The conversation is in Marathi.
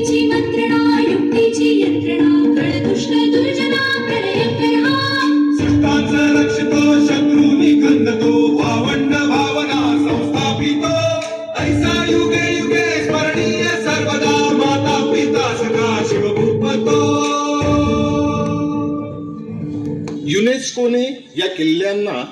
युक्तीची मंत्रणा युक्तीची यंत्रणा दुष्ट दुर्जना प्रलयंकरा सत्तांचा रक्षितो शत्रूंनी खंदतो भावंड भावना संस्थापितो ऐसा युगे युगे स्मरणीय सर्वदा माता पिता सदा शिवभूपतो. युनेस्कोने या किल्ल्यांना